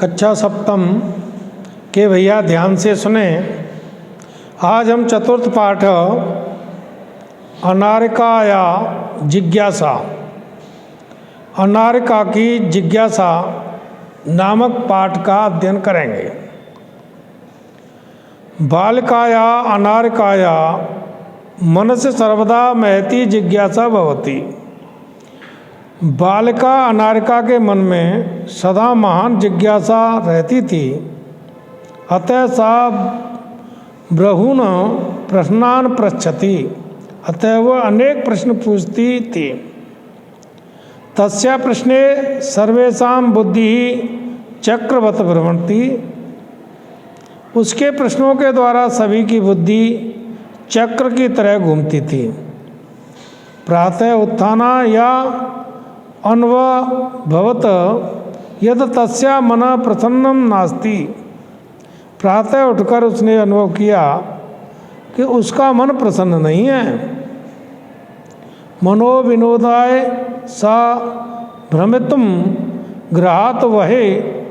कक्षा सप्तम के भैया ध्यान से सुने। आज हम चतुर्थ पाठ अनारिका या जिज्ञासा, अनारिका की जिज्ञासा नामक पाठ का अध्ययन करेंगे। बालिकाया अनारिकाया मनस्य सर्वदा महती जिज्ञासा भवति। बालिका अनारिका के मन में सदा महान जिज्ञासा रहती थी। अतः सा ब्रहून प्रश्नान पृच्छति, अतः वह अनेक प्रश्न पूछती थी। तस्या प्रश्ने सर्वेषां बुद्धि चक्रवत भ्रमति। उसके प्रश्नों के द्वारा सभी की बुद्धि चक्र की तरह घूमती थी। प्रातः उत्थाना या अन्वभवत यद तस्या मन प्रसन्नम नास्ति। प्रातः उठकर उसने अनुभव किया कि उसका मन प्रसन्न नहीं है। मनोविनोदाय सा भ्रमितुम गृहात् वहे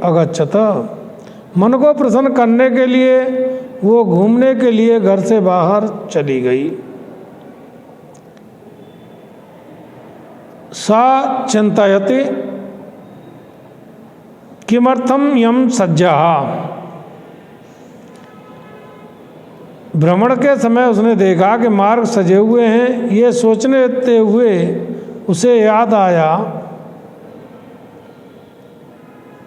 अगच्छत। मन को प्रसन्न करने के लिए वो घूमने के लिए घर से बाहर चली गई। सा चिंतयति किमर्थम यम सज्जा। भ्रमण के समय उसने देखा कि मार्ग सजे हुए हैं। ये सोचने हुए उसे याद आया,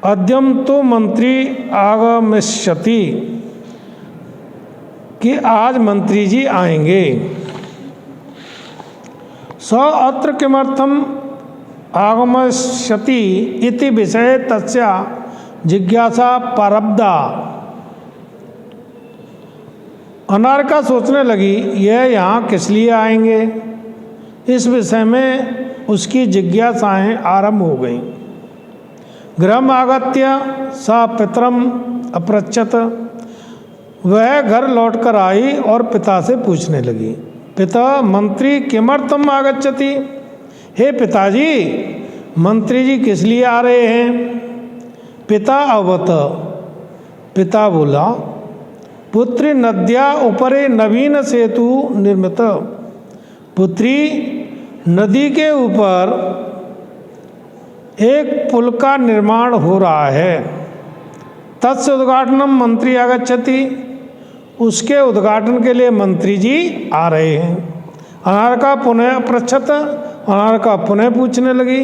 अद्यम तो मंत्री आगमिष्यति, कि आज मंत्री जी आएंगे। स अत्र किमर्थम आगमिष्यति इति विषय तस्या जिज्ञासा प्रारब्धा। अनारिका सोचने लगी यह यहाँ किस लिए आएंगे। इस विषय में उसकी जिज्ञासाएं आरंभ हो गईं। गृहम् आगत्य सा पितरम अपृच्छत। वह घर लौटकर आई और पिता से पूछने लगी, पिता मंत्री किमर्थम आगच्छति। हे पिताजी, मंत्री जी किस लिए आ रहे हैं। पिता अवत, पिता बोला, पुत्री नद्या ऊपरे नवीन सेतु निर्मित। पुत्री, नदी के ऊपर एक पुल का निर्माण हो रहा है। तत्स्य उद्घाटनम मंत्री आगच्छति। उसके उद्घाटन के लिए मंत्री जी आ रहे हैं। अनारिका पुनः पृच्छत। अनारिका पुनः पूछने लगी,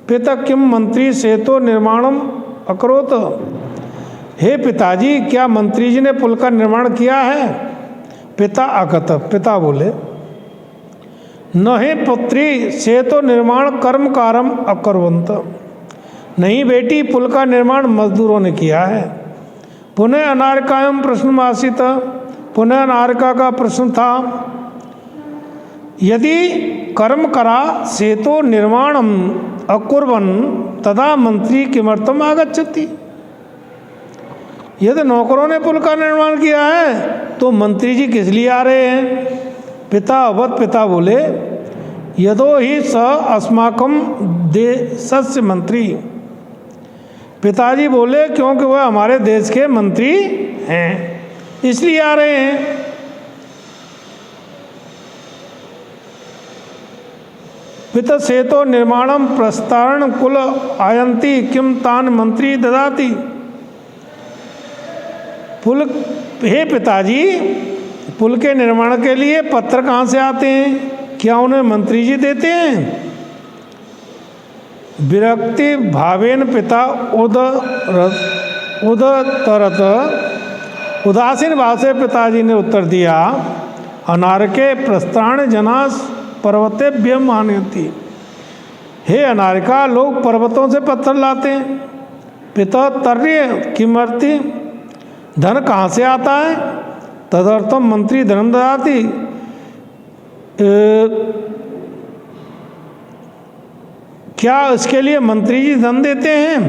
पिता किम मंत्री सेतु निर्माणम अकरोत। हे पिताजी, क्या मंत्री जी ने पुल का निर्माण किया है। पिता अकथ, पिता बोले, न हे पुत्री सेतु निर्माण कर्म कारम अकरवंत। नहीं बेटी, पुल का निर्माण मजदूरों ने किया है। पुनः अनारिकायम प्रश्न आसित। पुनः अनारिका का प्रश्न था, यदि कर्म करा सेतु निर्माणम अकुर्वन् तदा मंत्री किमर्थम आगच्छति। यदि नौकरों ने पुल का निर्माण किया है तो मंत्री जी किस लिए आ रहे हैं। पिता अवध, पिता बोले, यदो ही स अस्माकं देशस्य मंत्री। पिताजी बोले, क्योंकि वह हमारे देश के मंत्री हैं, इसलिए आ रहे हैं। पिता सेतो निर्माणम प्रस्तारण कुल आयंती किम तान मंत्री ददाति। पुल, हे पिताजी, पुल के निर्माण के लिए पत्थर कहाँ से आते हैं, क्या उन्हें मंत्री जी देते हैं। विरक्ति भावेन पिता उदतरत। उदासीन भाव से पिताजी ने उत्तर दिया, अनारिके प्रस्थान जनास पर्वतेभ्यम आनयति। हे अनारिका, लोग पर्वतों से पत्थर लाते हैं। पिता तर्य किमर्थि, धन कहाँ से आता है। तदर्थम मंत्री धन ददाति। क्या इसके लिए मंत्री जी धन देते हैं।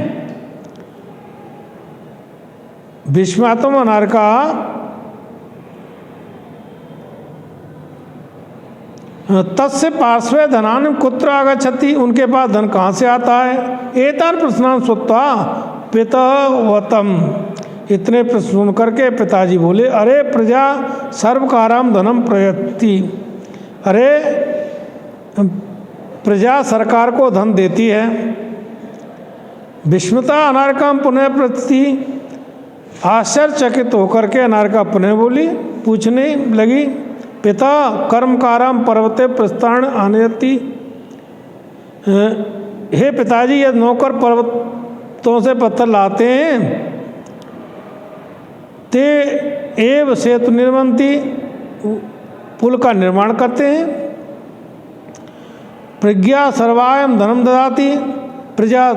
भीष्मातम अनारिका, तस्य पार्श्वे धनान कुत्र आगच्छति। उनके पास धन कहाँ से आता है। एतान प्रश्नान श्रुत्वा पितवतम। इतने प्रश्न सुन करके पिताजी बोले, अरे प्रजा सर्वकाराम धनम प्रयति। अरे प्रजा सरकार को धन देती है। विस्मिता अनारकाम पुनः प्रति। आश्चर्यचकित होकर के अनारका पुनः बोली, पूछने लगी, पिता कर्मकाराम पर्वते प्रस्थान आनयति। हे पिताजी, यदि नौकर पर्वतों से पत्थर लाते हैं ते एव सेतु निर्मंती, पुल का निर्माण करते हैं। प्रज्ञा सर्वायम धनम ददाती, प्रजा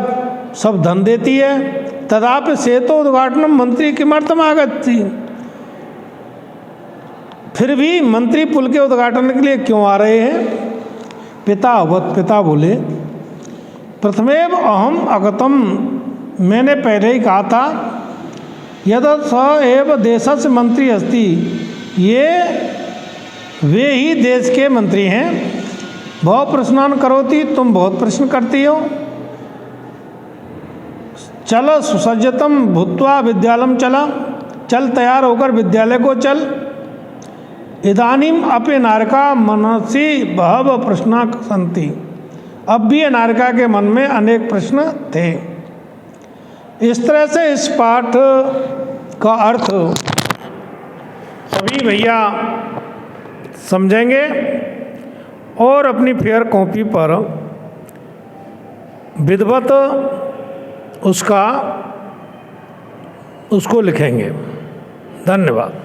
सब धन देती है। तदापि सेतु उद्घाटनम मंत्री किमर्थम आगच्छति, फिर भी मंत्री पुल के उद्घाटन के लिए क्यों आ रहे हैं। पिता बोले, प्रथमेव अहम अगतम, मैंने पहले ही कहा था, यद स एव देशस्य मंत्री अस्ति, ये वे ही देश के मंत्री हैं। बहु प्रश्नान करोति, तुम बहुत प्रश्न करती हो। चल सुसज्जतम भूत्वा विद्यालयम चला, चल तैयार होकर विद्यालय को चल। इदानीम अपि नारिका मनसि बहव प्रश्ना सन्ति, अब भी नारिका के मन में अनेक प्रश्न थे। इस तरह से इस पाठ का अर्थ सभी भैया समझेंगे और अपनी फेयर कॉपी पर विधिवत उसको लिखेंगे। धन्यवाद।